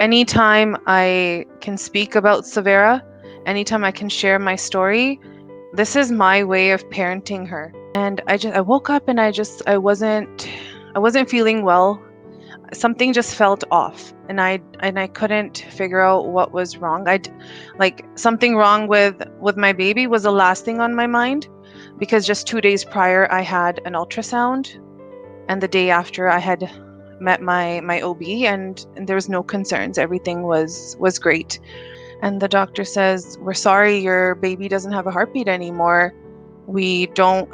anytime I can speak about Savira, anytime I can share my story, this is my way of parenting her. And I woke up and I wasn't feeling well. Something just felt off, and I couldn't figure out what was wrong. Like something wrong with my baby was the last thing on my mind, because just 2 days prior I had an ultrasound, and the day after I had met my OB, and there was no concerns. Everything was great. And the doctor says, "We're sorry, your baby doesn't have a heartbeat anymore. We don't,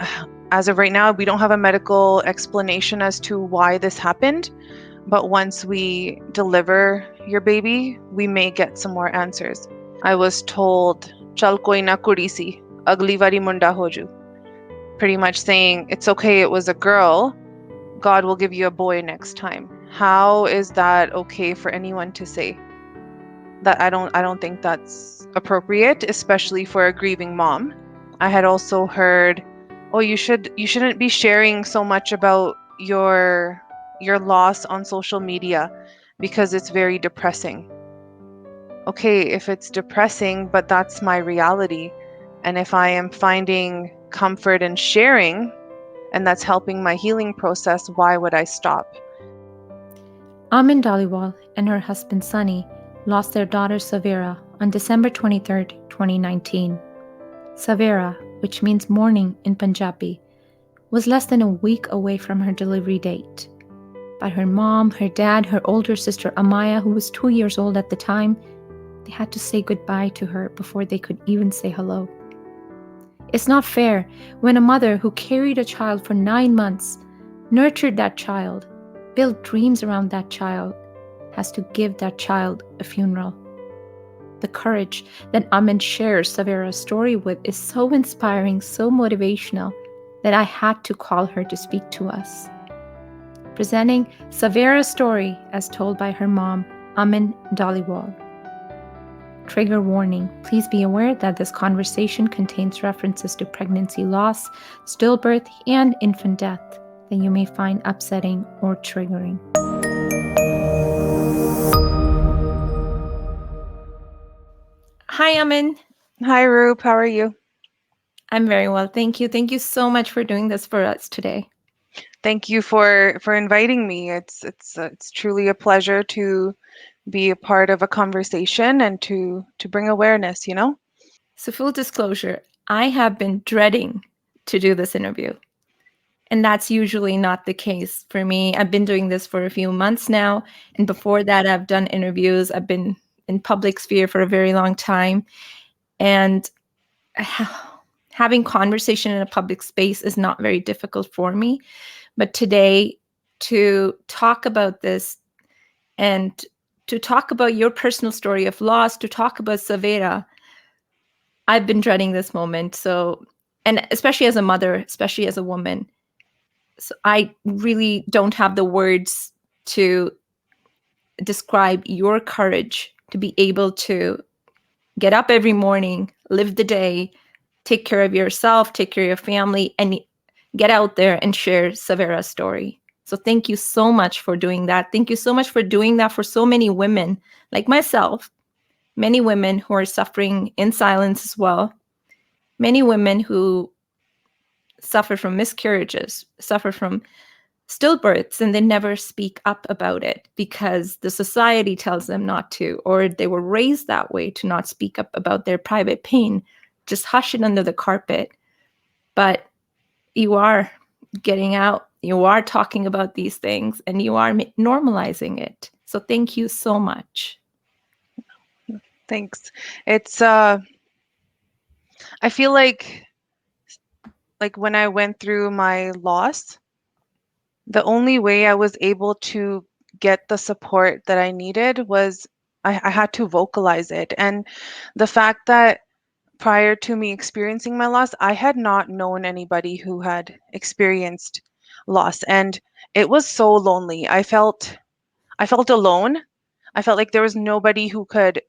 as of right now, we don't have a medical explanation as to why this happened. But once we deliver your baby, we may get some more answers." I was told, "Chal koi na kudi si, agli vari munda hoju." Pretty much saying, it's okay, it was a girl. God will give you a boy next time. How is that okay for anyone to say? That I don't think that's appropriate, especially for a grieving mom. I had also heard, "Oh, you shouldn't be sharing so much about your loss on social media because it's very depressing." Okay, if it's depressing, but that's my reality. And if I am finding comfort in sharing and that's helping my healing process, why would I stop? Dhaliwal and her husband Sunny lost their daughter Savira on December 23, 2019. Savira, which means morning in Punjabi, was less than a week away from her delivery date. But her mom, her dad, her older sister Amaya, who was 2 years old at the time, they had to say goodbye to her before they could even say hello. It's not fair when a mother who carried a child for 9 months, nurtured that child, built dreams around that child, has to give that child a funeral. The courage that Amin shares Savira's story with is so inspiring, so motivational, that I had to call her to speak to us. Presenting Savira's story as told by her mom, Amin Dhaliwal. Trigger warning: please be aware that this conversation contains references to pregnancy loss, stillbirth, and infant death that you may find upsetting or triggering. Hi, Amin. Hi, Roop. How are you? I'm very well, thank you. Thank you so much for doing this for us today. Thank you for inviting me. It's truly a pleasure to be a part of a conversation and to bring awareness, you know? So, full disclosure, I have been dreading to do this interview. And that's usually not the case for me. I've been doing this for a few months now. And before that, I've done interviews. I've been in public sphere for a very long time. And having conversation in a public space is not very difficult for me. But today, to talk about this and to talk about your personal story of loss, to talk about Savira, I've been dreading this moment. So, and especially as a mother, especially as a woman, so I really don't have the words to describe your courage to be able to get up every morning, live the day, take care of yourself, take care of your family, and get out there and share Savira's story. So thank you so much for doing that. Thank you so much for doing that for so many women like myself, many women who are suffering in silence as well, many women who suffer from miscarriages, suffer from stillbirths, and they never speak up about it because the society tells them not to, or they were raised that way to not speak up about their private pain, just hush it under the carpet. But you are getting out, you are talking about these things, and you are normalizing it. So thank you so much. Thanks. It's I feel like when I went through my loss, the only way I was able to get the support that I needed was I had to vocalize it. And the fact that prior to me experiencing my loss, I had not known anybody who had experienced loss, and it was so lonely. I felt alone. I felt like there was nobody who could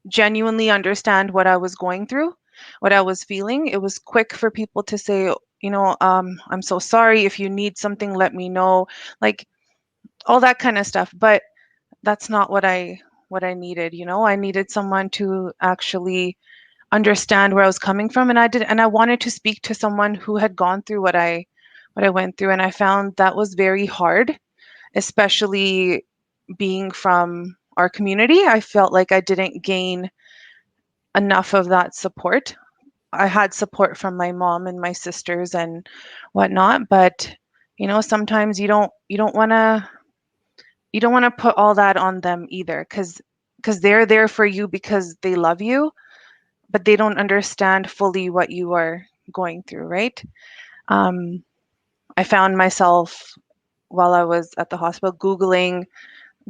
genuinely understand what I was going through, what I was feeling. It was quick for people to say, I'm so sorry. If you need something, let me know. Like all that kind of stuff. But that's not what I what I needed. I needed someone to actually understand where I was coming from, and I wanted to speak to someone who had gone through what I went through, and I found that was very hard, especially being from our community. I felt like I didn't gain enough of that support. I had support from my mom and my sisters and whatnot, but sometimes you don't want to put all that on them either, because they're there for you because they love you, but they don't understand fully what you are going through, right? um, I found myself while I was at the hospital googling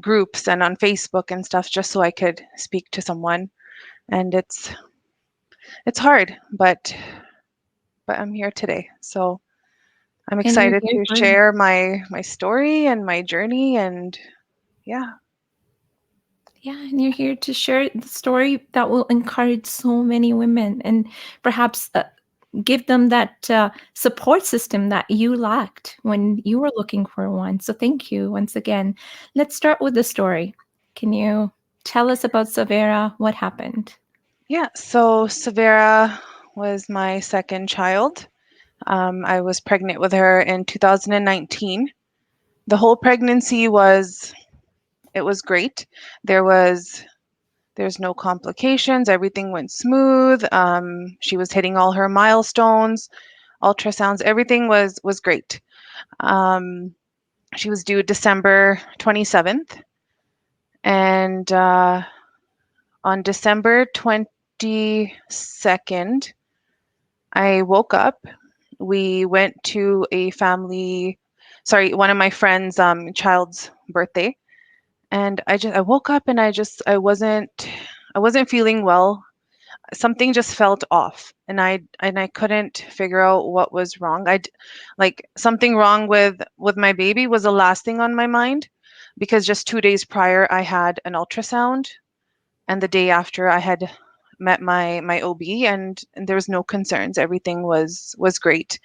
groups and on Facebook and stuff just so I could speak to someone, and it's hard, but I'm here today, so I'm And you're excited here to for share my story and my journey, and yeah. Yeah, and you're here to share the story that will encourage so many women and perhaps give them that support system that you lacked when you were looking for one. So thank you once again. Let's start with the story. Can you tell us about Savira? What happened? Yeah, so Savira was my second child. I was pregnant with her in 2019. The whole pregnancy it was great. There was there's no complications. Everything went smooth. She was hitting all her milestones, ultrasounds. Everything was great. Um, she was due December 27th, and on December 22nd, I woke up. We went to one of my friends' child's birthday, and I woke up and I wasn't feeling well. Something just felt off, and I couldn't figure out what was wrong. Like something wrong with my baby was the last thing on my mind, because just 2 days prior I had an ultrasound, and the day after I had met my OB, and there was no concerns. Everything was great.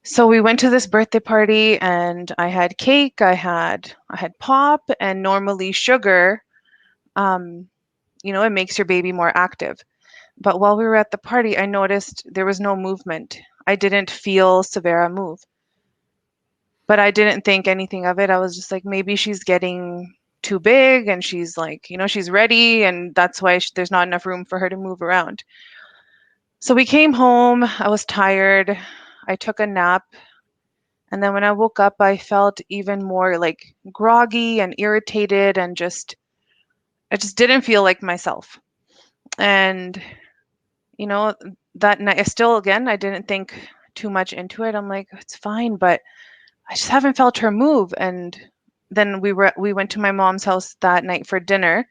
So we went to this birthday party, and I had cake, I had pop, and normally sugar, um, it makes your baby more active. But while we were at the party, I noticed there was no movement. I didn't feel Savera move, but I didn't think anything of it. I was just like, maybe she's getting too big, and she's like, she's ready, and that's why there's not enough room for her to move around. So we came home. I was tired. I took a nap. And then when I woke up, I felt even more like groggy and irritated, and I just didn't feel like myself. And, you know, that night, I didn't think too much into it. I'm like, it's fine, but I just haven't felt her move. And then we went to my mom's house that night for dinner.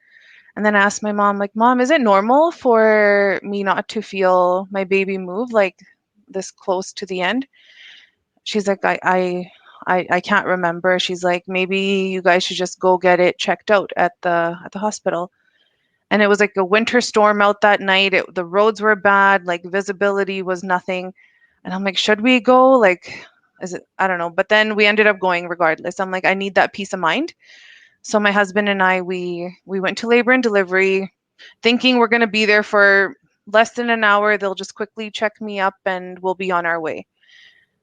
And then I asked my mom, like, Mom, is it normal for me not to feel my baby move like this close to the end? She's like, I can't remember. She's like, maybe you guys should just go get it checked out at the hospital. And it was like a winter storm out that night. The roads were bad, like visibility was nothing. And I'm like, should we go? Like, is it? I don't know. But then we ended up going regardless. I'm like, I need that peace of mind. So my husband and I, we went to labor and delivery, thinking we're gonna be there for less than an hour. They'll just quickly check me up, and we'll be on our way.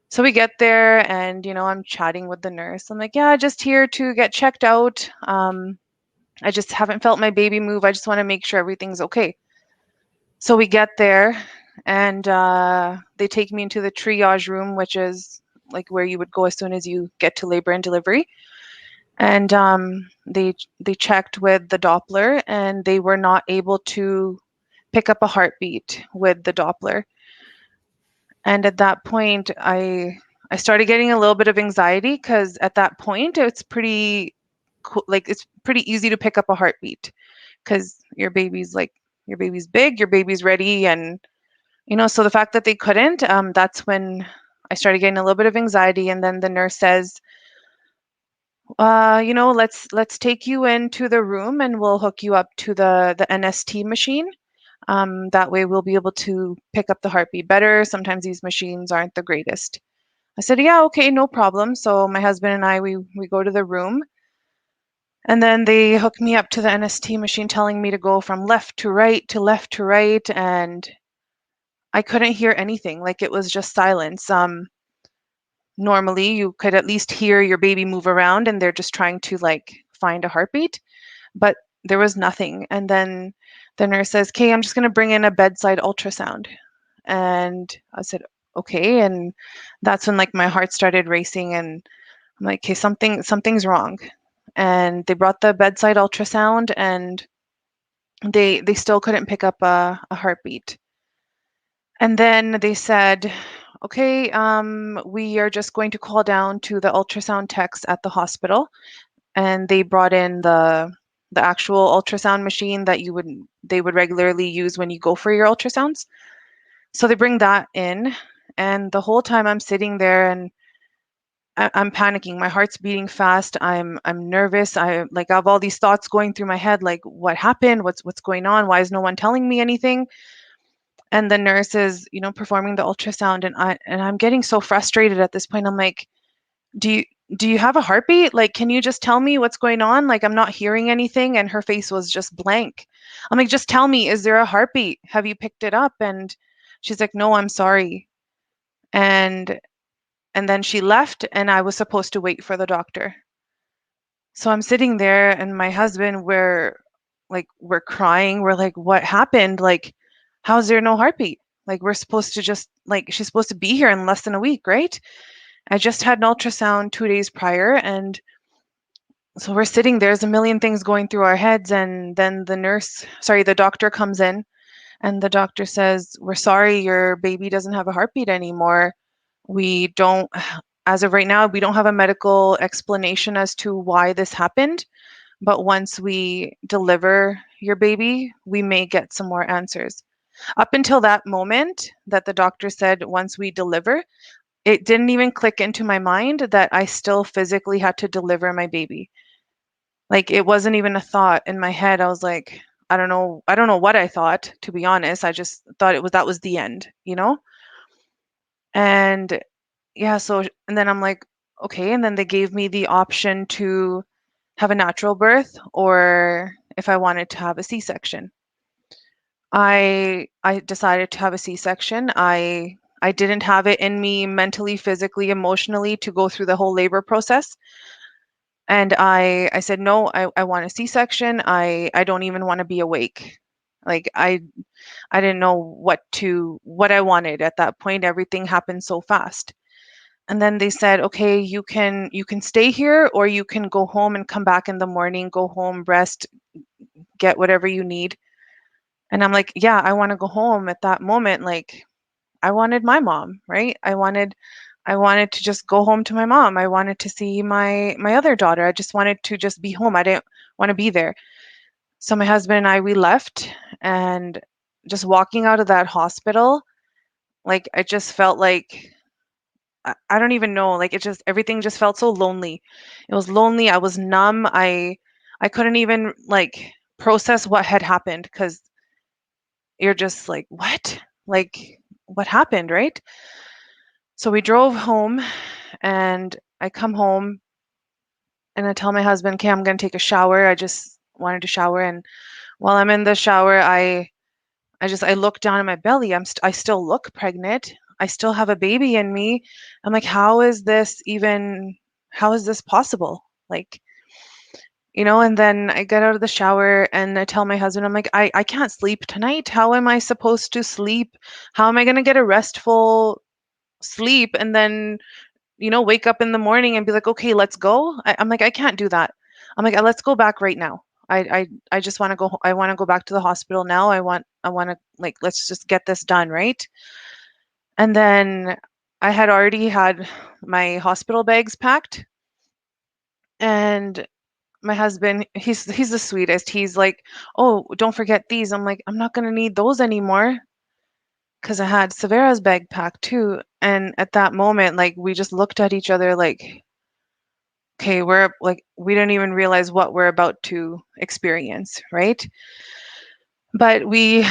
So we get there, and I'm chatting with the nurse. I'm like, yeah, just here to get checked out. I just haven't felt my baby move. I just want to make sure everything's okay. So we get there, and they take me into the triage room, which is like where you would go as soon as you get to labor and delivery. And they checked with the Doppler, and they were not able to pick up a heartbeat with the Doppler. And at that point, I started getting a little bit of anxiety, because at that point it's pretty like it's pretty easy to pick up a heartbeat, because your baby's big, your baby's ready, and so the fact that they couldn't, that's when I started getting a little bit of anxiety. And then the nurse says, let's take you into the room, and we'll hook you up to the NST machine. That way we'll be able to pick up the heartbeat better. Sometimes these machines aren't the greatest. I said, yeah, okay, no problem. So my husband and I, we go to the room, And then they hooked me up to the NST machine, telling me to go from left to right to left to right, and I couldn't hear anything. Like, it was just silence. Normally you could at least hear your baby move around and they're just trying to like find a heartbeat, but there was nothing. And then the nurse says, "Okay, I'm just going to bring in a bedside ultrasound." And I said, "Okay." And that's when like my heart started racing, and I'm like, "Okay, something's wrong." And they brought the bedside ultrasound, and they still couldn't pick up a heartbeat. And then they said, "Okay, we are just going to call down to the ultrasound techs at the hospital." And they brought in the actual ultrasound machine that they would regularly use when you go for your ultrasounds. So they bring that in, and the whole time I'm sitting there and I'm panicking. My heart's beating fast. I'm nervous. I have all these thoughts going through my head, like, what happened? What's going on? Why is no one telling me anything? And the nurse is, performing the ultrasound, and I'm getting so frustrated at this point. I'm like, do you do you have a heartbeat? Like, can you just tell me what's going on? Like, I'm not hearing anything. And her face was just blank. I'm like, just tell me, is there a heartbeat? Have you picked it up? And she's like, no, I'm sorry. And and then she left, and I was supposed to wait for the doctor. So I'm sitting there, and my husband, we're crying. We're like, what happened? Like, how's there no heartbeat? Like, we're supposed to just, like, she's supposed to be here in less than a week, right? I just had an ultrasound 2 days prior, and so we're sitting there's a million things going through our heads. And then the doctor comes in, and the doctor says, "We're sorry, your baby doesn't have a heartbeat anymore. We don't As of right now, we don't have a medical explanation as to why this happened, but once we deliver your baby, we may get some more answers." Up until that moment that the doctor said, "Once we deliver," it didn't even click into my mind that I still physically had to deliver my baby. Like, it wasn't even a thought in my head. I was like, I don't know what I thought, to be honest. I just thought that was the end, you know? And yeah, and then I'm like, okay. And then they gave me the option to have a natural birth, or if I wanted to have a C-section. I decided to have a C-section. I didn't have it in me mentally, physically, emotionally to go through the whole labor process. And I said, "No, I want a C-section. I don't even want to be awake." Like, I didn't know what I wanted at that point. Everything happened so fast. And then they said, "Okay, you can stay here, or you can go home and come back in the morning, go home, rest, get whatever you need." And I'm like, "Yeah, I want to go home." At that moment, like, I wanted my mom, right? I wanted to just go home to my mom. I wanted to see my other daughter. I just wanted to just be home. I didn't want to be there. So my husband and I, we left, and just walking out of that hospital, like, I just felt like I don't even know, like, everything just felt so lonely. It was lonely. I was numb. I couldn't even like process what had happened, because you're just like, what? Like, what happened, right? So we drove home, and I come home, and I tell my husband, "Okay, I'm gonna take a shower." I just wanted to shower, and while I'm in the shower, I look down at my belly. I still look pregnant. I still have a baby in me. I'm like, how is this possible? Like, and then I get out of the shower, and I tell my husband, I'm like, I can't sleep tonight. How am I supposed to sleep? How am I gonna get a restful sleep and then wake up in the morning and be like, "Okay, let's go." I'm like, I can't do that. I'm like, let's go back right now. I just want to go. I want to go back to the hospital now. I want to, like, let's just get this done, right? And then I had already had my hospital bags packed, and my husband, he's the sweetest. He's like, "Oh, don't forget these." I'm like, "I'm not gonna need those anymore," because I had Savira's bag packed too. And at that moment, like, we just looked at each other like, okay, we're like, we don't even realize what we're about to experience, right? But we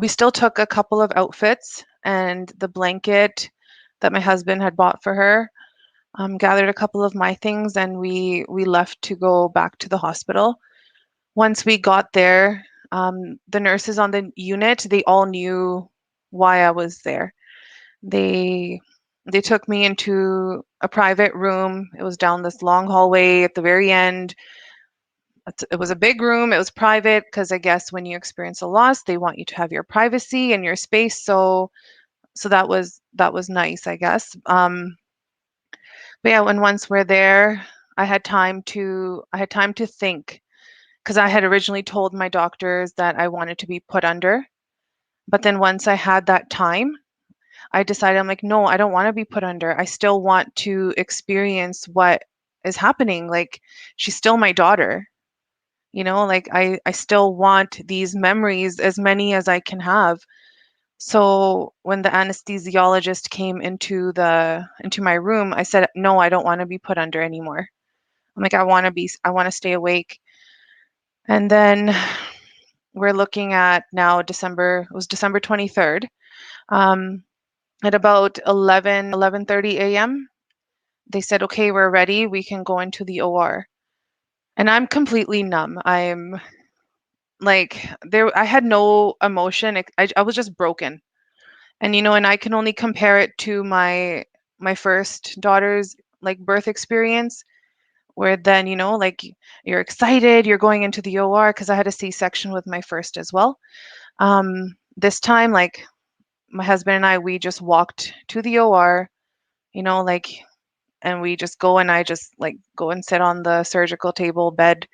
still took a couple of outfits and the blanket that my husband had bought for her. gathered a couple of my things, and we left to go back to the hospital. Once we got there, the nurses on the unit, they all knew why I was there. They they took me into a private room. It was down this long hallway at the very end. It was a big room. It was private because I guess when you experience a loss, they want you to have your privacy and your space. So that was nice, I guess. But yeah, when once we're there, I had time to think because I had originally told my doctors that I wanted to be put under. But then once I had that time, I decided I'm like, no, I don't want to be put under. I still want to experience what is happening. Like, she's still my daughter. Like I still want these memories, as many as I can have. So when the anesthesiologist came into my room, I said, no, I don't want to be put under anymore. I'm like, I want to stay awake. And then we're looking at now it was December 23rd. At about 11:30 a.m., they said, okay, we're ready. We can go into the OR. And I'm completely numb. I'm like, I had no emotion. I was just broken. And I can only compare it to my first daughter's like birth experience, where then, like, you're excited, you're going into the OR because I had a C-section with my first as well. This time, like, my husband and I, we just walked to the OR, like, and we just go, and I just like go and sit on the surgical table bed.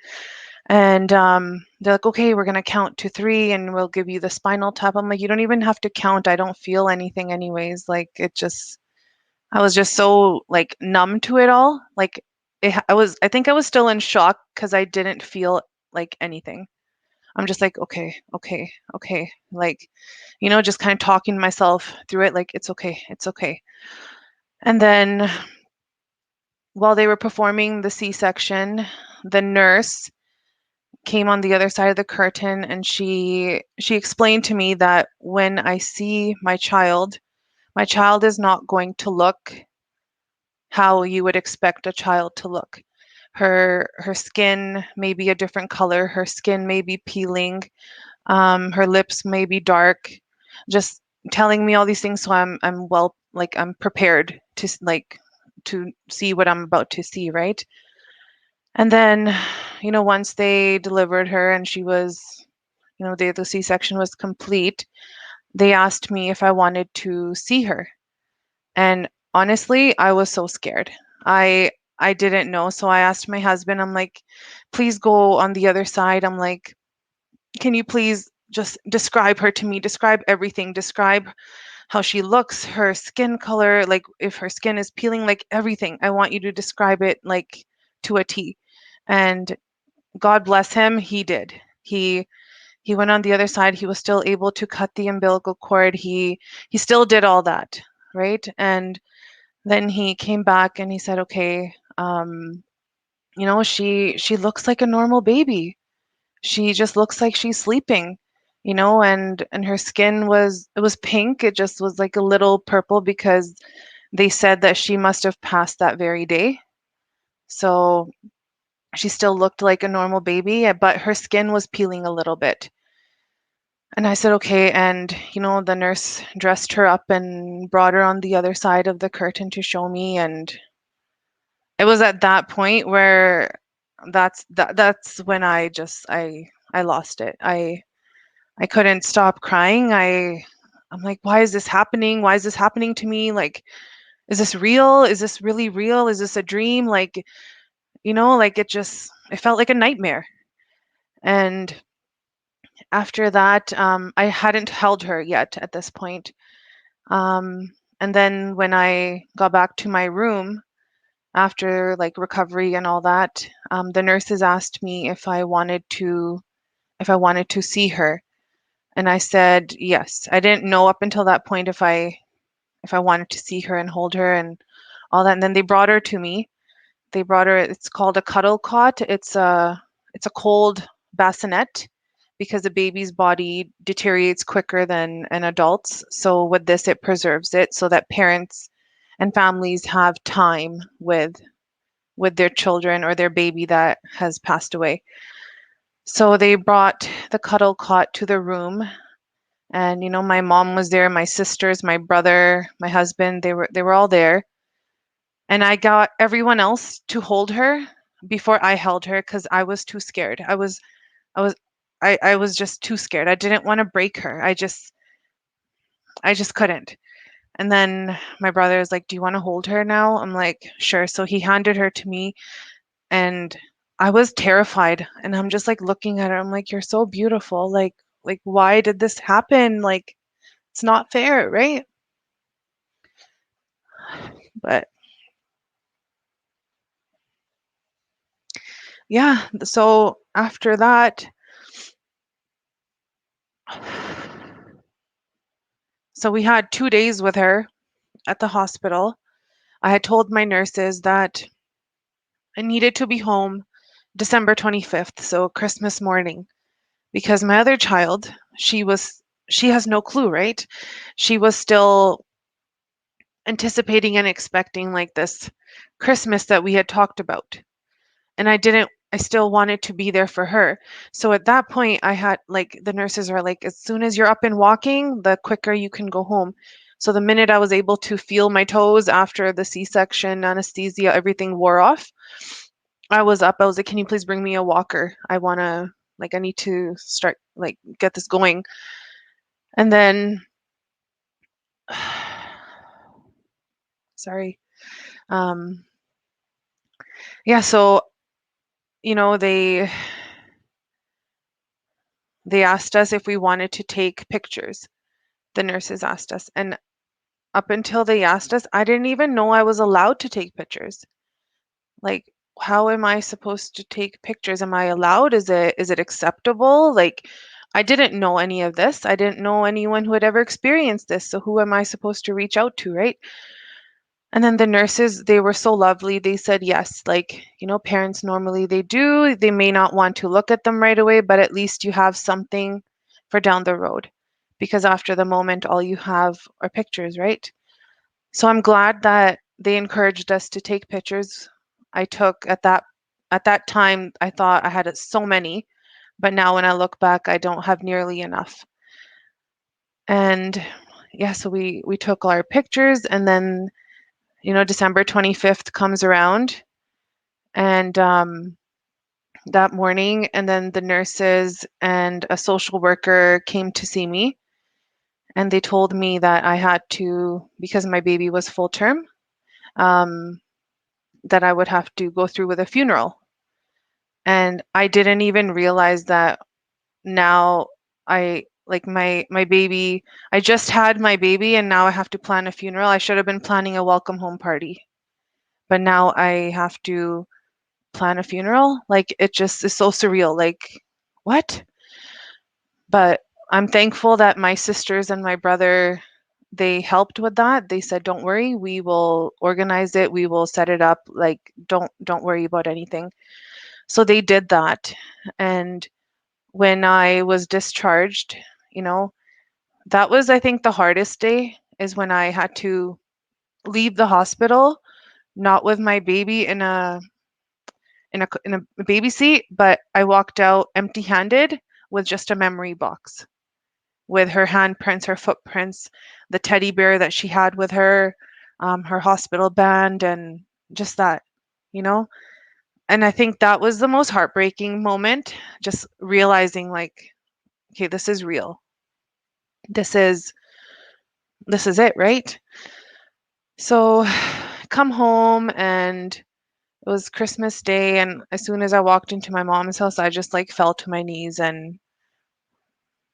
And they're like, okay, we're going to count to 3 and we'll give you the spinal tap. I'm like, you don't even have to count. I don't feel anything anyways. Like, I was just so like numb to it all. Like, I think I was still in shock because I didn't feel like anything. I'm just like, okay, okay, okay. Like, just kind of talking myself through it. Like, it's okay, it's okay. And then while they were performing the C-section, the nurse came on the other side of the curtain, and she explained to me that when I see my child is not going to look how you would expect a child to look. Her skin may be a different color, her skin may be peeling, her lips may be dark, just telling me all these things, so I'm well, like, I'm prepared to see what I'm about to see, right? And then, once they delivered her and she was, the C-section was complete, they asked me if I wanted to see her. And honestly, I was so scared. I I didn't know, so I asked my husband, I'm like, please go on the other side. I'm like, can you please just describe her to me? Describe everything. Describe how she looks, her skin color, like if her skin is peeling, like everything. I want you to describe it like to a T. And God bless him, he did. He went on the other side. He was still able to cut the umbilical cord. He still did all that, right? And then he came back and he said, okay, she looks like a normal baby. She just looks like she's sleeping, and her skin was pink. It just was like a little purple because they said that she must have passed that very day. So she still looked like a normal baby, but her skin was peeling a little bit. And I said, okay. And, the nurse dressed her up and brought her on the other side of the curtain to show me. And it was at that point where that's when I lost it. I couldn't stop crying. I'm like, why is this happening? Why is this happening to me? Like, is this real? Is this really real? Is this a dream? Like, like it felt like a nightmare. And after that, I hadn't held her yet at this point. And then when I got back to my room after like recovery and all that, the nurses asked me if I wanted to see her. And I said yes. I didn't know up until that point if I wanted to see her and hold her and all that. And then they brought her to me. They brought her. It's called a cuddle cot. It's a cold bassinet because the baby's body deteriorates quicker than an adult's. So with this, it preserves it so that parents and families have time with their children or their baby that has passed away. So they brought the cuddle cot to the room, and my mom was there, my sisters, my brother, my husband, they were all there. And I got everyone else to hold her before I held her cuz I was too scared. I was I was just too scared. I didn't want to break her. I just couldn't. And then my brother is like, "Do you want to hold her now?" I'm like, "Sure." So he handed her to me, and I was terrified, and I'm just like looking at her. I'm like, "You're so beautiful. Like why did this happen? Like it's not fair, right?" But yeah, so after that, so we had 2 days with her at the hospital. I had told my nurses that I needed to be home December 25th, so Christmas morning, because my other child, she has no clue, right? She was still anticipating and expecting like this Christmas that we had talked about. And I still wanted to be there for her. So at that point, I had like the nurses are like, as soon as you're up and walking, the quicker you can go home. So the minute I was able to feel my toes after the C-section anesthesia, everything wore off. I was up. I was like, can you please bring me a walker? I need to start, like, get this going. And then, sorry. Um, yeah, so, you know, they asked us if we wanted to take pictures. The nurses asked us. And up until they asked us, I didn't even know I was allowed to take pictures. Like, how am I supposed to take pictures? Am I allowed? Is it acceptable? Like, I didn't know any of this. I didn't know anyone who had ever experienced this. So who am I supposed to reach out to, right? And then the nurses, they were so lovely. They said yes. Like, parents normally they do. They may not want to look at them right away, but at least you have something for down the road. Because after the moment, all you have are pictures, right? So I'm glad that they encouraged us to take pictures. I took at that time I thought I had so many, but now when I look back, I don't have nearly enough. And yeah, so we took all our pictures, and then December 25th comes around, and that morning, and then the nurses and a social worker came to see me, and they told me that I had to, because my baby was full term, um, that I would have to go through with a funeral. And I didn't even realize that now I like my baby, I just had my baby and now I have to plan a funeral. I should have been planning a welcome home party. But now I have to plan a funeral. Like it just is so surreal. Like what? But I'm thankful that my sisters and my brother, they helped with that. They said, "Don't worry, we will organize it. We will set it up. Like don't worry about anything." So they did that. And when I was discharged, you know, that was, I think, the hardest day is when I had to leave the hospital, not with my baby in a baby seat, but I walked out empty-handed with just a memory box with her handprints, her footprints, the teddy bear that she had with her, her hospital band, and just that, you know. And I think that was the most heartbreaking moment, just realizing like, okay, this is real. This is this is it, right? So come home, and it was Christmas Day, and as soon as I walked into my mom's house, I just like fell to my knees, and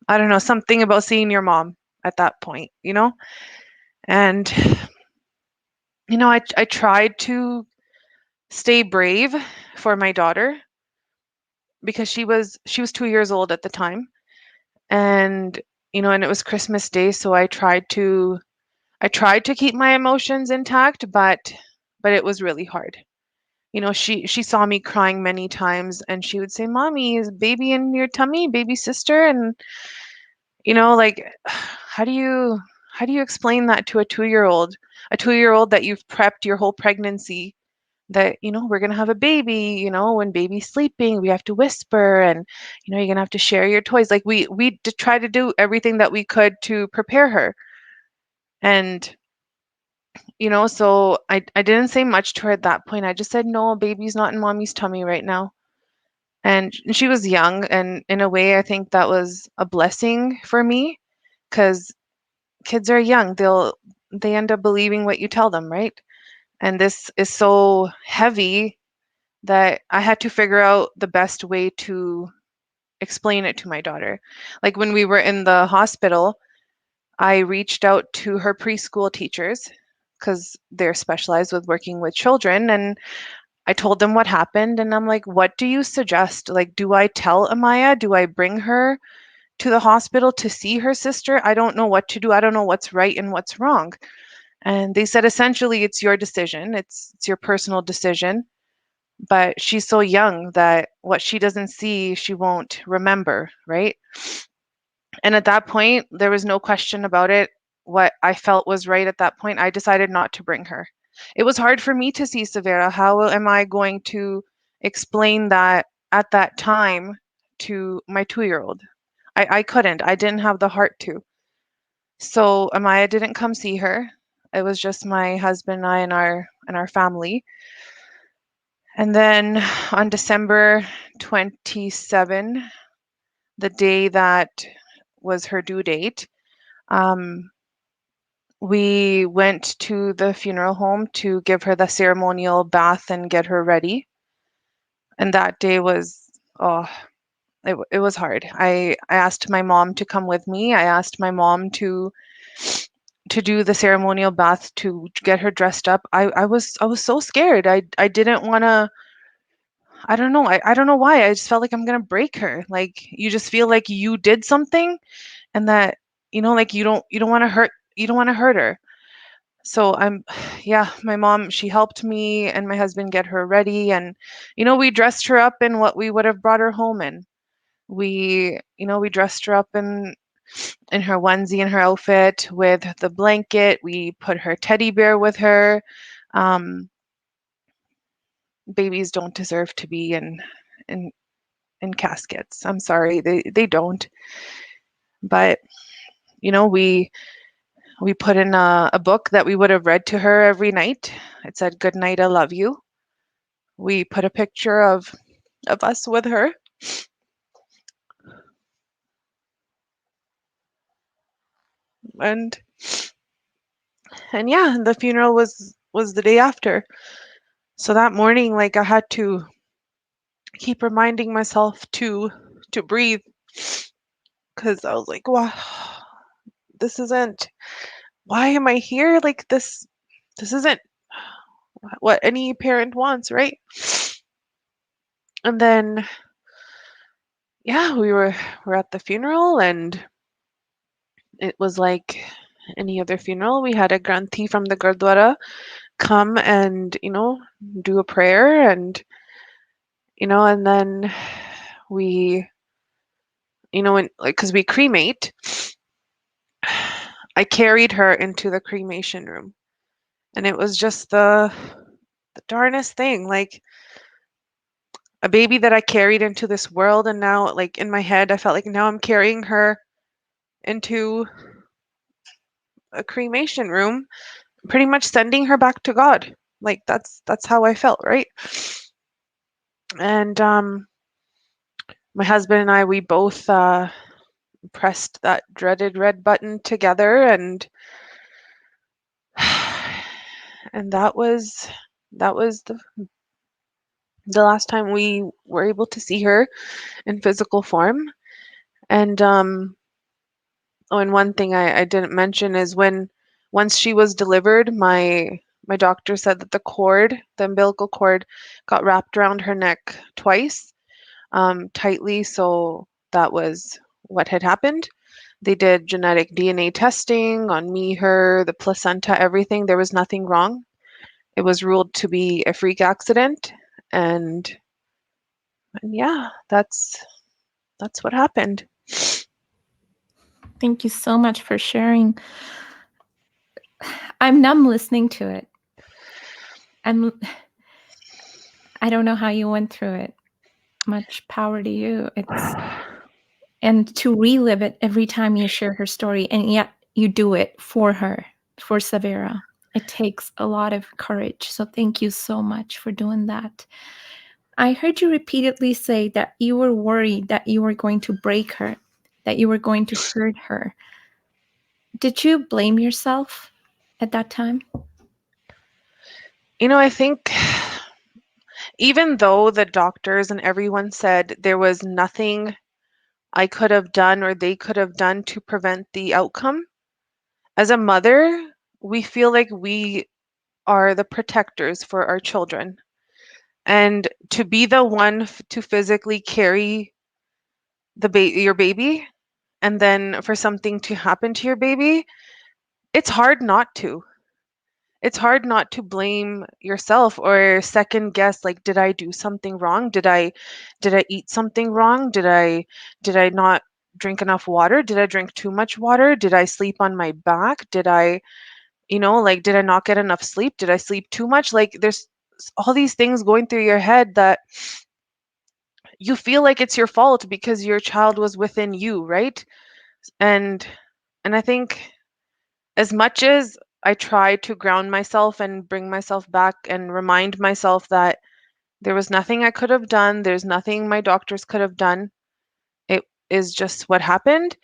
I don't know, something about seeing your mom at that point, you know? And I tried to stay brave for my daughter because she was 2 years old at the time. And and it was Christmas Day, so I tried to keep my emotions intact, but it was really hard. She saw me crying many times, and she would say, "Mommy, is baby in your tummy, baby sister?" And like, how do you how do you explain that to a 2-year-old? A 2-year-old that you've prepped your whole pregnancy that, we're going to have a baby, when baby's sleeping, we have to whisper and, you're going to have to share your toys. Like we try to do everything that we could to prepare her. And, so I didn't say much to her at that point. I just said, no, baby's not in mommy's tummy right now. And she was young. And in a way, I think that was a blessing for me because kids are young. They end up believing what you tell them, right? And this is so heavy that I had to figure out the best way to explain it to my daughter. Like when we were in the hospital, I reached out to her preschool teachers because they're specialized with working with children. And I told them what happened. And I'm like, what do you suggest? Like, do I tell Amaya? Do I bring her to the hospital to see her sister? I don't know what to do. I don't know what's right and what's wrong. And they said, essentially, it's your decision. It's your personal decision. But she's so young that what she doesn't see, she won't remember, right? And at that point, there was no question about it. What I felt was right at that point, I decided not to bring her. It was hard for me to see Savira. How am I going to explain that at that time to my 2-year-old? I couldn't. I didn't have the heart to. So Amaya didn't come see her. It was just my husband and I and our family. And then on December 27, the day that was her due date, we went to the funeral home to give her the ceremonial bath and get her ready. And that day was, oh, it was hard. I asked my mom to come with me. I asked my mom to do the ceremonial bath to get her dressed up. I was so scared. I didn't want to. I don't know. I don't know why. I just felt like I'm gonna break her. Like you just feel like you did something, and that like you don't want to hurt her. So yeah, my mom, she helped me and my husband get her ready, and we dressed her up in what we would have brought her home in. We dressed her up in her onesie and her outfit with the blanket. We put her teddy bear with her. Um, Babies don't deserve to be in in caskets. I'm sorry, they don't. But we put in a book that we would have read to her every night. It said, "Good night, I love you." We put a picture of us with her. And yeah, the funeral was the day after. So that morning, like I had to keep reminding myself to breathe because I was like, wow, this isn't, why am I here? Like this isn't what any parent wants, right? And then yeah, we're at the funeral, and it was like any other funeral. We had a granthi from the Gurdwara come and, do a prayer, and, and then we, when, like, because we cremate, I carried her into the cremation room. And it was just the darnest thing, like a baby that I carried into this world. And now, like, in my head, I felt like now I'm carrying her into a cremation room, pretty much sending her back to God. Like that's how I felt, right? And my husband and I, we both pressed that dreaded red button together, and and that was the last time we were able to see her in physical form. And oh, and one thing I didn't mention is once she was delivered, my doctor said that the umbilical cord, got wrapped around her neck twice, tightly. So that was what had happened. They did genetic DNA testing on me, her, the placenta, everything. There was nothing wrong. It was ruled to be a freak accident, and yeah, that's what happened. Thank you so much for sharing. I'm numb listening to it. I'm I don't know how you went through it. Much power to you. And to relive it every time you share her story, and yet you do it for her, for Savira. It takes a lot of courage. So thank you so much for doing that. I heard you repeatedly say that you were worried that you were going to break her, that you were going to hurt her. Did you blame yourself at that time? I think even though the doctors and everyone said there was nothing I could have done or they could have done to prevent the outcome, as a mother, we feel like we are the protectors for our children. And to be the one to physically carry your baby, and then for something to happen to your baby, it's hard not to. It's hard not to blame yourself or second guess, like, did I do something wrong? Did I eat something wrong? Did I not drink enough water? Did I drink too much water? Did I sleep on my back? Like, did I not get enough sleep? Did I sleep too much? Like, there's all these things going through your head that you feel like it's your fault because your child was within you, right? And I think as much as I try to ground myself and bring myself back and remind myself that there was nothing I could have done, there's nothing my doctors could have done. It is just what happened.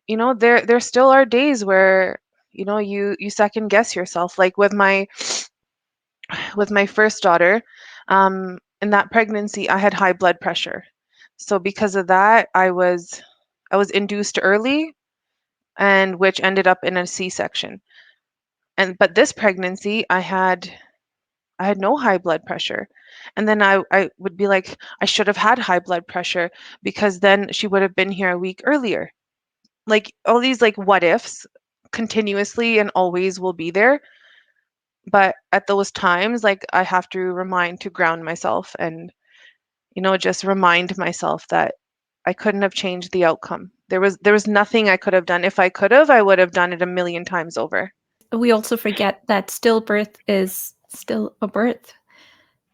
There still are days where you second guess yourself. Like with my first daughter, in that pregnancy, I had high blood pressure. So because of that, I was induced early, and which ended up in a C-section. But this pregnancy, I had no high blood pressure. And then I would be like, I should have had high blood pressure because then she would have been here a week earlier. Like all these like what ifs continuously and always will be there. But at those times, like I have to remind to ground myself and, just remind myself that I couldn't have changed the outcome. There was nothing I could have done. If I could have, I would have done it a million times over. We also forget that stillbirth is still a birth.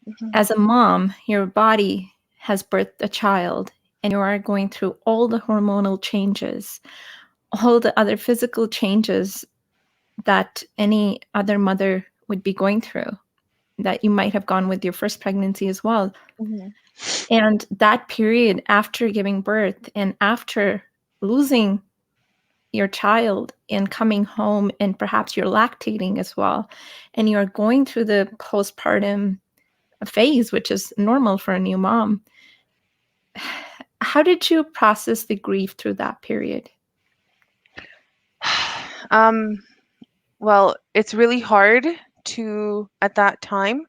Mhm. As a mom, your body has birthed a child, and you are going through all the hormonal changes, all the other physical changes that any other mother would be going through, that you might have gone with your first pregnancy as well. Mhm. And that period after giving birth and after losing your child and coming home, and perhaps you're lactating as well, and you're going through the postpartum phase, which is normal for a new mom. How did you process the grief through that period? Um, well, it's really hard at that time,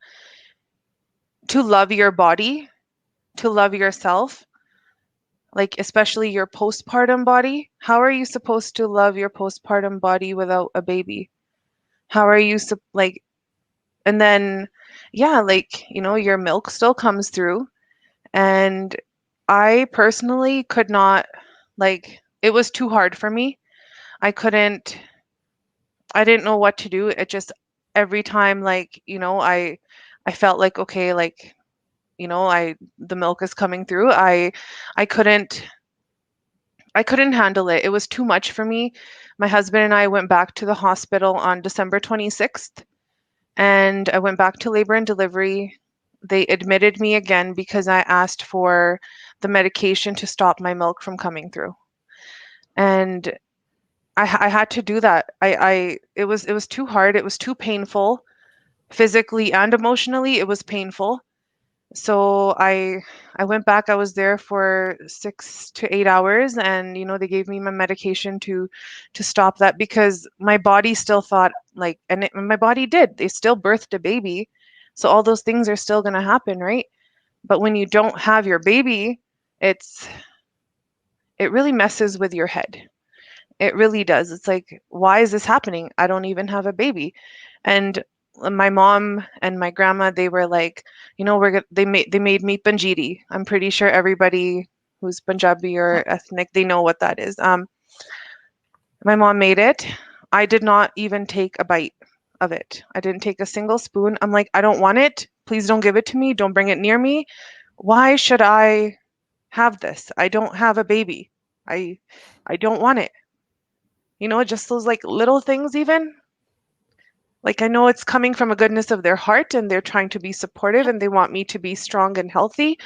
to love your body, to love yourself, like especially your postpartum body. How are you supposed to love your postpartum body without a baby? How are you like, and then yeah, like, your milk still comes through, and I personally could not, like, it was too hard for me. I didn't know what to do. It just every time, like, I felt like, okay, like, I the milk is coming through. I couldn't I couldn't handle it. It was too much for me. My husband and I went back to the hospital on December 26th, and I went back to labor and delivery. They admitted me again because I asked for the medication to stop my milk from coming through. And I had to do that. It was too hard. It was too painful, physically and emotionally. It was painful. So I went back. I was there for 6 to 8 hours, and they gave me my medication to stop that because my body still thought, like, and my body did. They still birthed a baby, so all those things are still going to happen, right? But when you don't have your baby, it's it really messes with your head. It really does. It's like, why is this happening? I don't even have a baby. And my mom and my grandma, they were like, they made meat banjiri. I'm pretty sure everybody who's Punjabi or ethnic, they know what that is. My mom made it. I did not even take a bite. of it. I didn't take a single spoon. I'm like, I don't want it. Please don't give it to me. Don't bring it near me. Why should I have this? I don't have a baby. I I don't want it. Just those like little things even. Like I know it's coming from a goodness of their heart and they're trying to be supportive and they want me to be strong and healthy,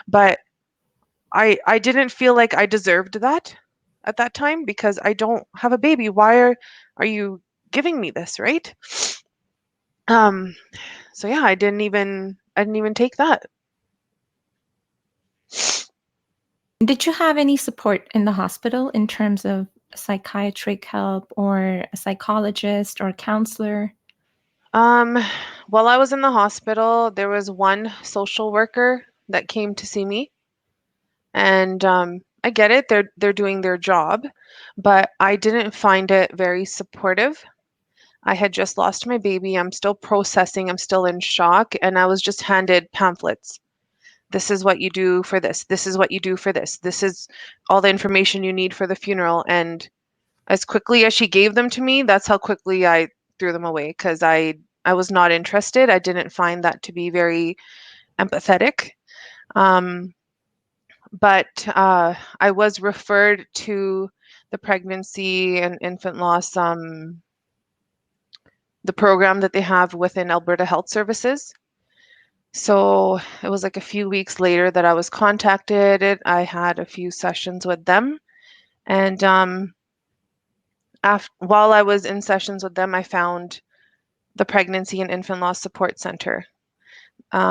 but I didn't feel like I deserved that at that time because I don't have a baby. Why are you giving me this, right? Um so yeah, I didn't even take that. Did you have any support in the hospital in terms of psychiatric help or a psychologist or a counselor? Um while I was in the hospital, there was one social worker that came to see me, and I get it, they're doing their job, but I didn't find it very supportive. I had just lost my baby. I'm still processing. I'm still in shock. And I was just handed pamphlets. This is what you do for this. This is what you do for this. This is all the information you need for the funeral. And as quickly as she gave them to me, that's how quickly I threw them away because I was not interested. I didn't find that to be very empathetic. Um, but I was referred to the pregnancy and infant loss the program that they have within Alberta Health Services. So it was like a few weeks later that I was contacted. I had a few sessions with them, and while I was in sessions with them, I found the Pregnancy and Infant Loss Support Center,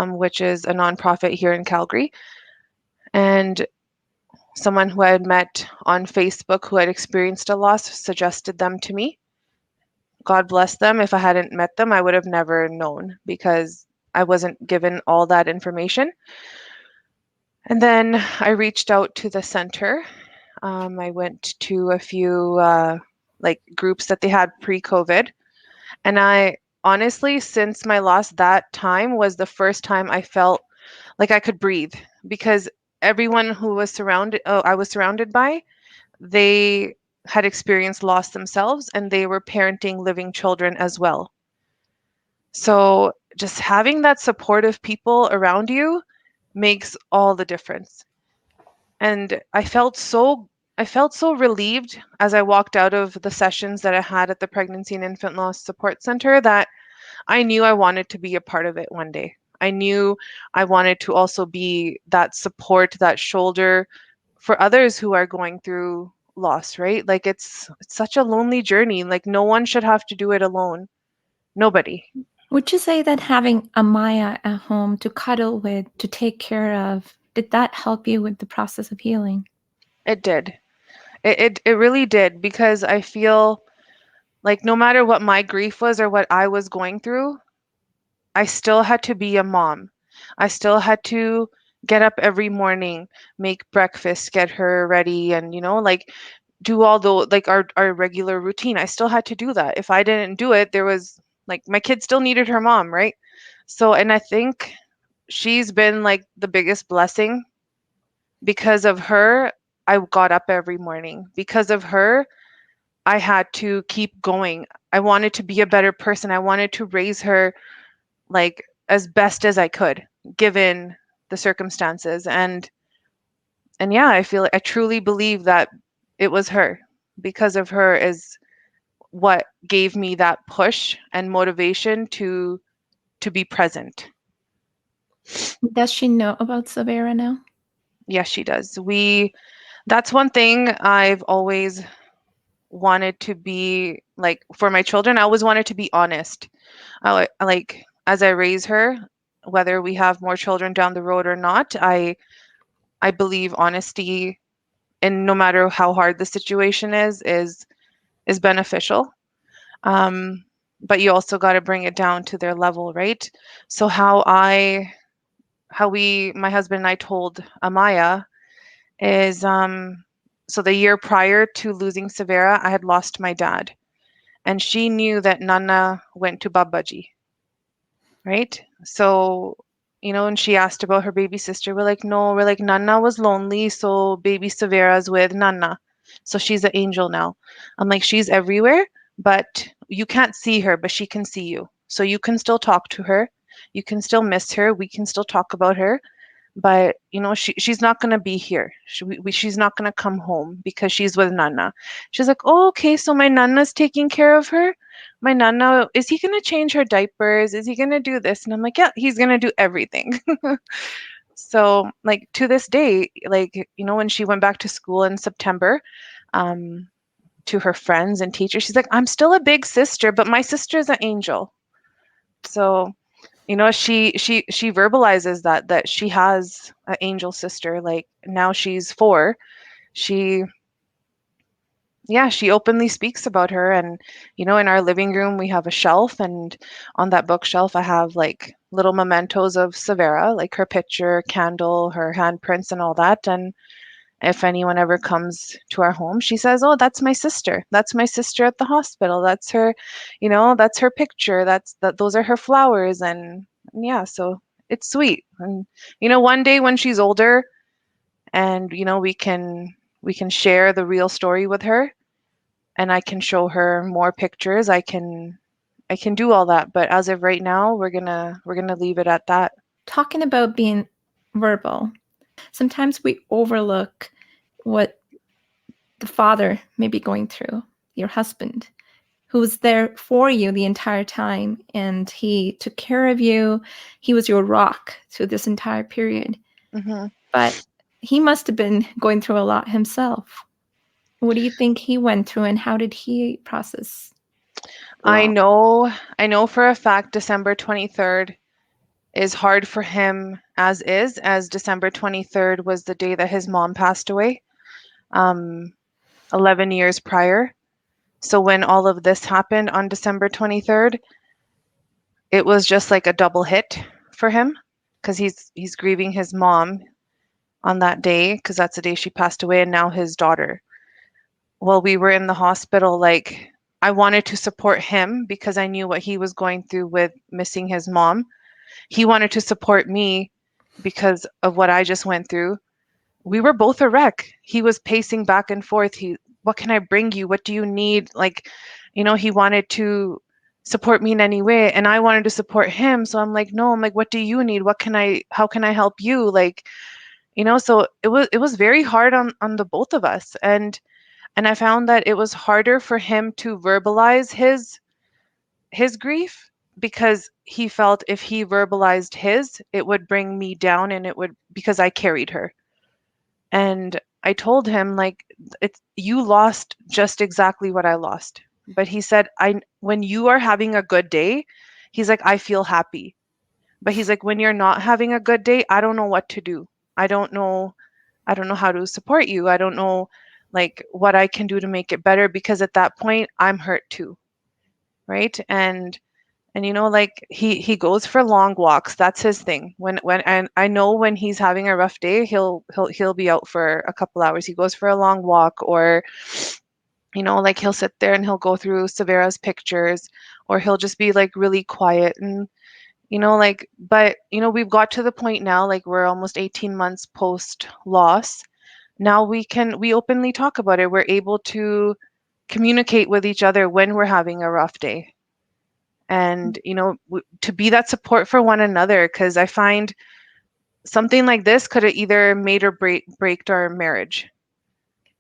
which is a nonprofit here in Calgary, and someone who I had met on Facebook who had experienced a loss suggested them to me. God bless them. If I hadn't met them, I would have never known because I wasn't given all that information. And then I reached out to the center. I went to a few like groups that they had pre-COVID. And I honestly, since my loss, that time was the first time I felt like I could breathe because everyone who was I was surrounded by, they had experienced loss themselves and they were parenting living children as well. So just having that supportive people around you makes all the difference. And I felt so relieved as I walked out of the sessions that I had at the Pregnancy and Infant Loss Support Center that I knew I wanted to be a part of it one day. I knew I wanted to also be that support, that shoulder for others who are going through loss, right? Like it's such a lonely journey. Like no one should have to do it alone. Nobody. Would you say that having a Maya at home to cuddle with, to take care of, did that help you with the process of healing? It did. It really did because I feel like no matter what my grief was or what I was going through, I still had to be a mom. I still had to get up every morning, make breakfast, get her ready, and like do all the like our regular routine. I still had to do that. If I didn't do it, there was like my kid still needed her mom, right? So, and I think she's been like the biggest blessing because of her. I got up every morning. Because of her, I had to keep going. I wanted to be a better person. I wanted to raise her like as best as I could given the circumstances. And yeah, I truly believe that it was her. Because of her is what gave me that push and motivation to be present. Does she know about Savira now? Yes, she does. That's one thing I've always wanted to be like for my children. I always wanted to be honest. Like as I raise her, whether we have more children down the road or not, I believe honesty, and no matter how hard the situation is beneficial. Um, but you also got to bring it down to their level, right? So my husband and I told Amaya is so the year prior to losing Savira, I had lost my dad, and she knew that Nana went to Babaji, right? So, and she asked about her baby sister. We're like, no, we're like, Nana was lonely, so baby Savira's with Nana. So she's an angel now. I'm like, she's everywhere, but you can't see her, but she can see you. So you can still talk to her. You can still miss her. We can still talk about her. But she's not gonna be here. She's not gonna come home because she's with Nana. She's like, oh, okay, so my Nana's taking care of her. My Nana, is he gonna change her diapers? Is he gonna do this? And I'm like, yeah, he's gonna do everything. So like to this day, like when she went back to school in September, um, to her friends and teachers, she's like, I'm still a big sister, but my sister's an angel. So she verbalizes that she has an angel sister. Like now she's 4. She Yeah, she openly speaks about her. And in our living room we have a shelf, and on that bookshelf I have like little mementos of Savira, like her picture, candle, her handprints and all that. And if anyone ever comes to our home, she says, oh, that's my sister, that's my sister at the hospital, that's her, that's her picture, those are her flowers. And yeah, so it's sweet. And one day when she's older, and we can share the real story with her, and I can show her more pictures, I can do all that. But as of right now, we're gonna leave it at that. Talking about being verbal, sometimes we overlook what the father may be going through, your husband, who was there for you the entire time, and he took care of you. He was your rock through this entire period. Hmm. But he must have been going through a lot himself. What do you think he went through, and how did he process I loss? know, I know for a fact December 23rd is hard for him, as December 23rd was the day that his mom passed away, um, 11 years prior. So when all of this happened on December 23rd, it was just like a double hit for him, because he's grieving his mom on that day, because that's the day she passed away, and now his daughter. While we were in the hospital, like I wanted to support him because I knew what he was going through with missing his mom. He wanted to support me because of what I just went through. We were both a wreck. He was pacing back and forth. What can I bring you? What do you need? Like, he wanted to support me in any way, and I wanted to support him. So I'm like, no, I'm like, what do you need? How can I help you? Like, so it was very hard on the both of us. And I found that it was harder for him to verbalize his grief, because he felt if he verbalized his, it would bring me down, and it would, because I carried her. And I told him, like, it's, you lost just exactly what I lost. But he said, when you are having a good day, he's like, I feel happy. But he's like, when you're not having a good day, I don't know what to do. I don't know I don't know how to support you. I don't know like what I can do to make it better, because at that point I'm hurt too, right? And like he goes for long walks. That's his thing. When and I know when he's having a rough day, he'll be out for a couple hours. He goes for a long walk, or like he'll sit there and he'll go through Savira's pictures, or he'll just be like really quiet. And like, but we've got to the point now, like we're almost 18 months post loss. Now we openly talk about it. We're able to communicate with each other when we're having a rough day, and to be that support for one another, because I find something like this could have either made or breaked our marriage,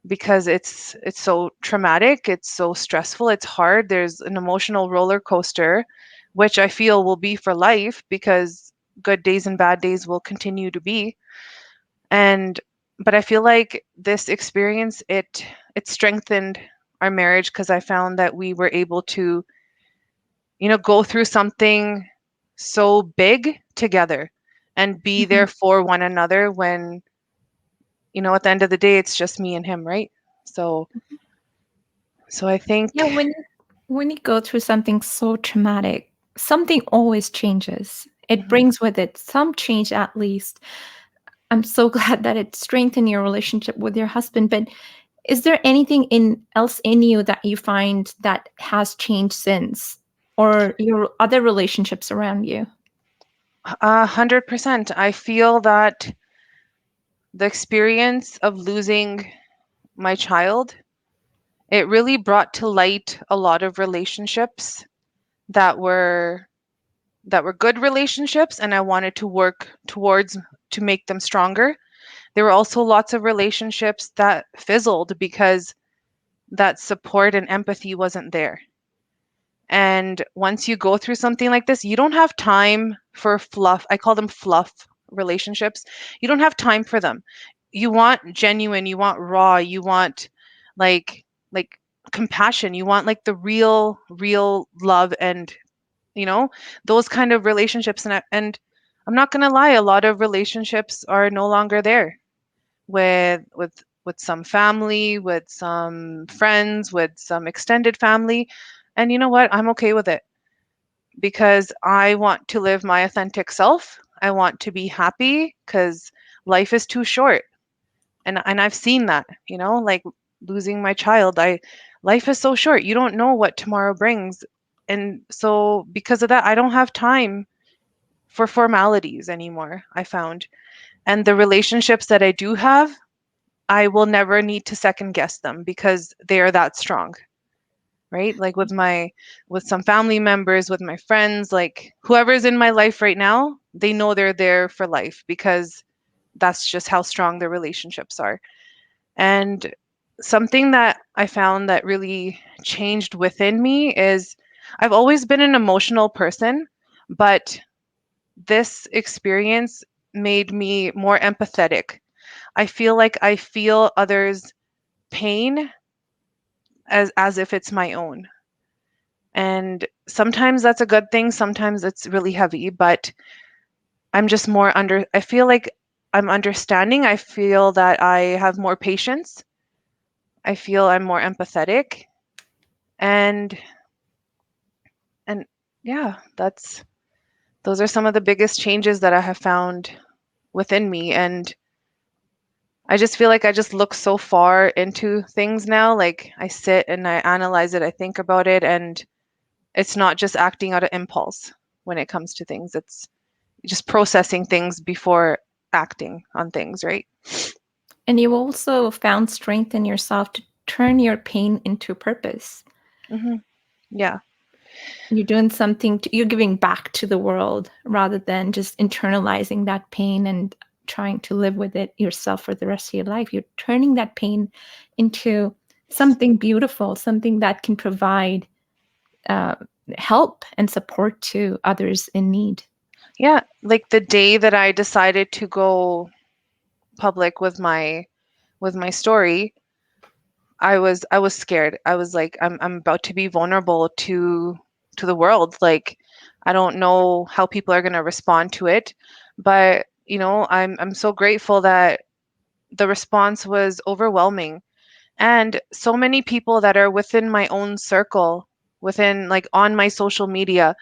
because it's so traumatic, it's so stressful, it's hard, there's an emotional roller coaster, which I feel will be for life, because good days and bad days will continue to be. And but I feel like this experience, it strengthened our marriage, because I found that we were able to go through something so big together, and be Mhm. there for one another when at the end of the day it's just me and him, right? So I Yeah, think. when you go through something so traumatic, something always changes. It Mhm. brings with it some change at least. I'm so glad that it strengthened your relationship with your husband. But is there anything else in you that you find that has changed since, or your other relationships around you? 100%. I feel that the experience of losing my child It really brought to light a lot of relationships that were that were good relationships, and I wanted to work towards to make them stronger. There were also lots of relationships that fizzled because that support and empathy wasn't there. And once you go through something like this, you don't have time for fluff. I call them fluff relationships. You don't have time for them. You want genuine, you want raw, you want like like compassion, you want like the real love, and those kind of relationships. And I'm not going to lie, a lot of relationships are no longer there with some family, with some friends, with some extended family. And you know what? I'm okay with it because I want to live my authentic self. I want to be happy because life is too short. And I've seen that, like losing my child. I Life is so short. You don't know what tomorrow brings. And so because of that, I don't have time for formalities anymore, I found. And the relationships that I do have, I will never need to second guess them because they are that strong, right? Like with some family members, with my friends, like whoever's in my life right now, they know they're there for life because that's just how strong the relationships are. And something that I found that really changed within me is I've always been an emotional person, but this experience made me more empathetic. I feel like I feel others' pain as if it's my own. And sometimes that's a good thing, sometimes it's really heavy, but I feel like I'm understanding. I feel that I have more patience. I feel I'm more empathetic. And and yeah, that's those are some of the biggest changes that I have found within me. And I just feel like I just look so far into things now. Like I sit and I analyze it, I think about it, and it's not just acting out of impulse when it comes to things. It's just processing things before acting on things, right? And you also found strength in yourself to turn your pain into purpose. Hmm. Yeah. You're doing something, you're giving back to the world rather than just internalizing that pain and trying to live with it yourself for the rest of your life. You're turning that pain into something beautiful, something that can provide uh, help and support to others in need. Yeah. Like the day that I decided to go public with my story, I was scared. I was like, I'm about to be vulnerable to the world. Like, I don't know how people are gonna respond to it, but I'm so grateful that the response was overwhelming. And so many people that are within my own circle, within like on my social media,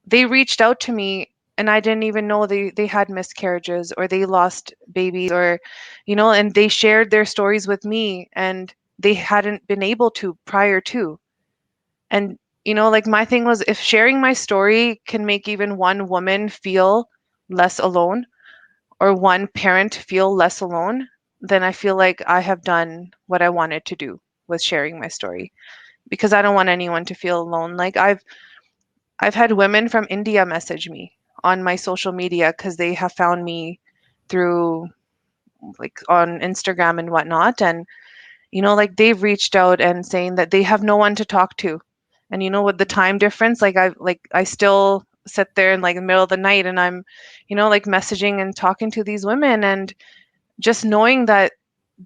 they reached out to me and I didn't even know they had miscarriages or they lost babies, or and they shared their stories with me and they hadn't been able to prior to. And like my thing was, if sharing my story can make even one woman feel less alone or one parent feel less alone, then I feel like I have done what I wanted to do with sharing my story, because I don't want anyone to feel alone. Like I've had women from India message me on my social media because they have found me through like on Instagram and whatnot. And, like they've reached out and saying that they have no one to talk to. And with the time difference, I still sit there in like the middle of the night and I'm, like messaging and talking to these women, and just knowing that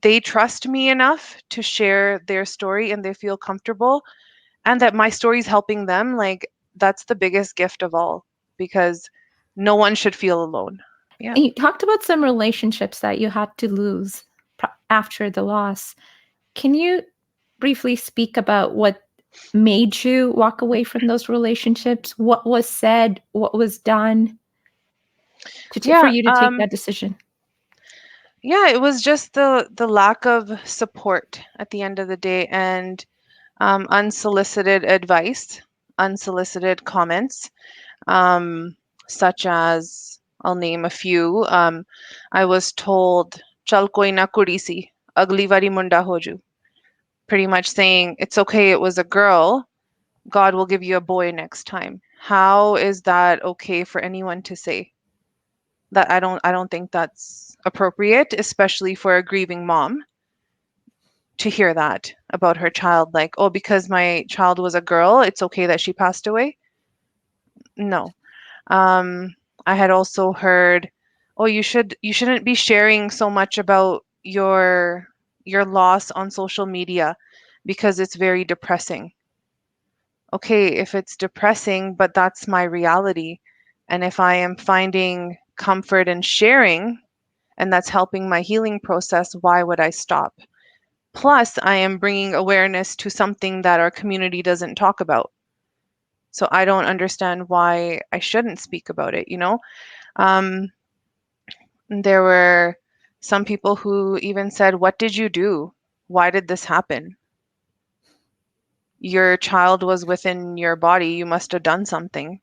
they trust me enough to share their story and they feel comfortable, and that my story is helping them, like that's the biggest gift of all, because no one should feel alone. Yeah. You talked about some relationships that you had to lose after the loss. Can you briefly speak about what made you walk away from those relationships? What was said? What was done for Yeah. you to take that decision? Yeah, it was just the lack of support at the end of the day, and unsolicited advice, unsolicited comments, um, such as, I'll name a few. I was told, "Chal koi na kudi si, agli vari munda ho ju." pretty much saying, it's okay, it was a girl, God will give you a boy next time. How is that okay for anyone to say? That I don't think that's appropriate, especially for a grieving mom to hear that about her child, like, oh, because my child was a girl, it's okay that she passed away. No. I had also heard, oh, you shouldn't be sharing so much about your loss on social media because it's very depressing. Okay, if it's depressing, but that's my reality. And if I am finding comfort in sharing and that's helping my healing process, why would I stop? Plus, I am bringing awareness to something that our community doesn't talk about. So I don't understand why I shouldn't speak about it, you know? Um, there were some people who even said, what did you do? Why did this happen? Your child was within your body. You must have done something.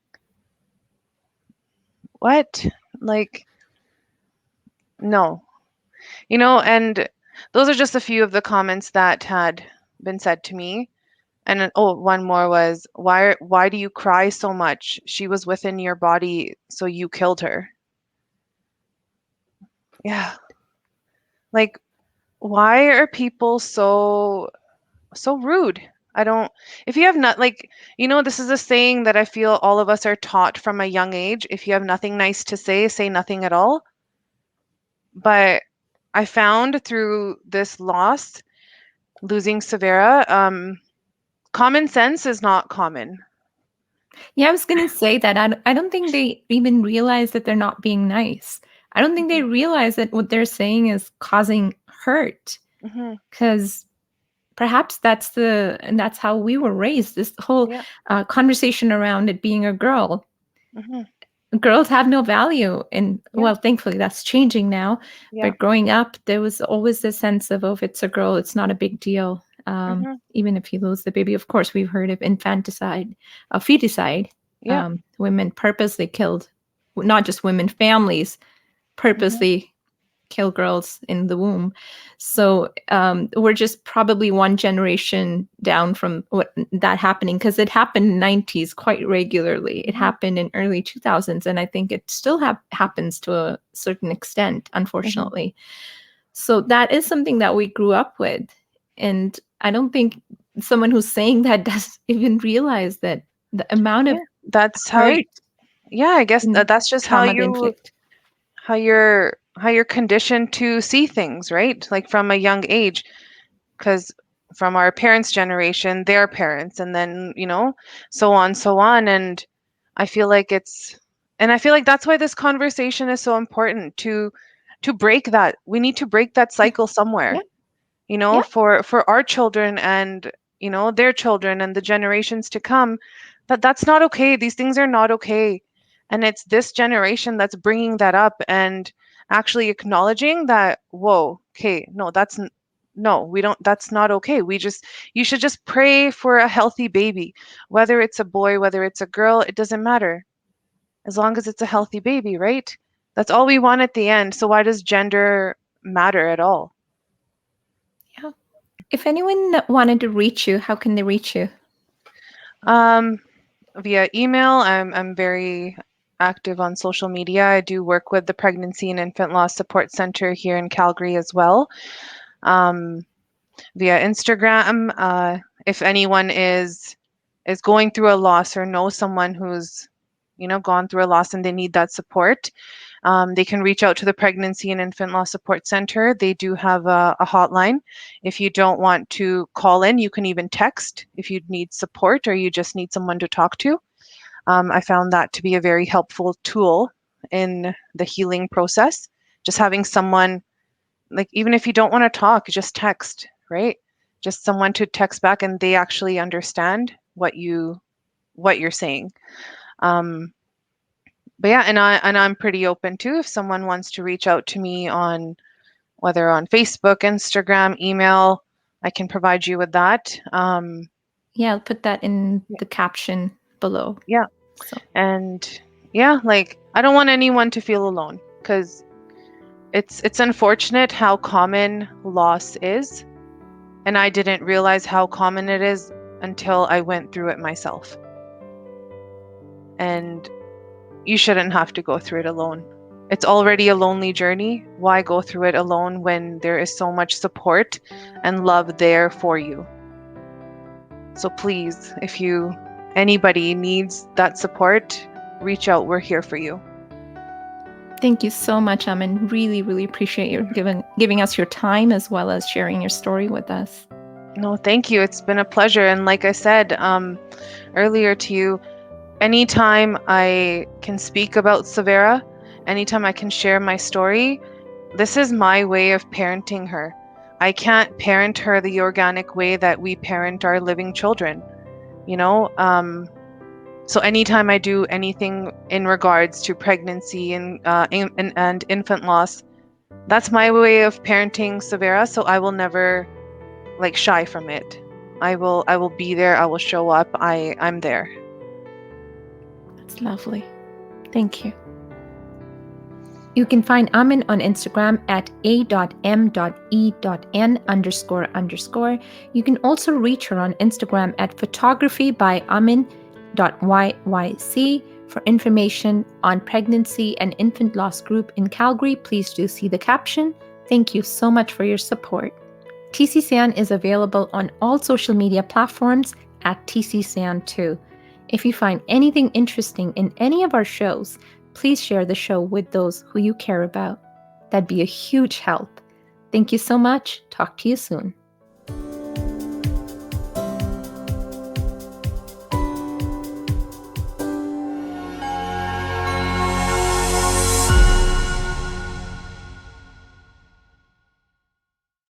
What? Like, no. You know, and those are just a few of the comments that had been said to me. And then, oh, one more was, why do you cry so much? She was within your body, so you killed her. Yeah. Like, why are people so rude? I don't, if you have not, like, you know, this is a saying that I feel all of us are taught from a young age. If you have nothing nice to say nothing at all. But I found through this loss, losing Savira, common sense is not common. Yeah, I was going to say that. I don't think they even realize that they're not being nice. I don't think they realize that what they're saying is causing hurt. Mm-hmm. Because perhaps and that's how we were raised. This whole Yeah. conversation around it being a girl. Mm-hmm. Girls have no value. And Yeah. well, thankfully that's changing now. Yeah. But growing up, there was always this sense of, oh, if it's a girl, it's not a big deal. Mm-hmm. Even if you lose the baby. Of course, we've heard of infanticide, feticide. Yeah. Women purposely killed, not just women, families purposely kill girls in the womb. So we're just probably one generation down from what that happening, because it happened in the 90s quite regularly. It happened in early 2000s, and I think it still happens to a certain extent, unfortunately. So that is something that we grew up with. And I don't think someone who's saying that does even realize that the amount of That's how hurt I guess and that's just trauma they inflict. how you're conditioned to see things, right? Like from a young age, because from our parents' generation, their parents, and then, you know, so on, so on. And I feel like that's why this conversation is so important to break that. We need to break that cycle Yeah. somewhere, you know, Yeah. for our children and, you know, their children and the generations to come, that's not okay. These things are not okay. And it's this generation that's bringing that up and actually acknowledging that, whoa, okay, no, no, we don't, that's not okay. You should just pray for a healthy baby, whether it's a boy, whether it's a girl, it doesn't matter, as long as it's a healthy baby, right? That's all we want at the end. So why does gender matter at all? Yeah. If anyone wanted to reach you, how can they reach you? Via email. I'm very active on social media. I do work with the Pregnancy and Infant Loss Support Center here in Calgary as well. Via Instagram, if anyone is going through a loss or knows someone who's, you know, gone through a loss and they need that support, they can reach out to the Pregnancy and Infant Loss Support Center. They do have a hotline. If you don't want to call in, you can even text if you need support or you just need someone to talk to. I found that to be a very helpful tool in the healing process. Just having someone, like, even if you don't want to talk, just text, right? Just someone to text back and they actually understand what you're saying. But yeah, and I'm pretty open too. If someone wants to reach out to me on whether on Facebook, Instagram, email, I can provide you with that. Yeah, I'll put that in the caption below. Yeah. So And yeah, like, I don't want anyone to feel alone, because it's unfortunate how common loss is. And I didn't realize how common it is until I went through it myself. And you shouldn't have to go through it alone. It's already a lonely journey. Why go through it alone when there is so much support and love there for you? So please, if anybody needs that support, reach out. We're here for you. Thank you so much, Amin. Really, really appreciate you giving us your time as well as sharing your story with us. No, thank you. It's been a pleasure. And like I said earlier to you, anytime I can speak about Savira, anytime I can share my story, this is my way of parenting her. I can't parent her the organic way that we parent our living children, So anytime I do anything in regards to pregnancy and infant loss, that's my way of parenting Savira. So I will never shy from it. I will be there. I will show up. I'm there. That's lovely. Thank you. You can find Amin on Instagram at a.m.e.n__. You can also reach her on Instagram at photography_by_amin.yyc. For information on pregnancy and infant loss group in Calgary, please do see the caption. Thank you so much for your support. TC San is available on all social media platforms at TC San too. If you find anything interesting in any of our shows, please share the show with those who you care about. That'd be a huge help. Thank you so much. Talk to you soon.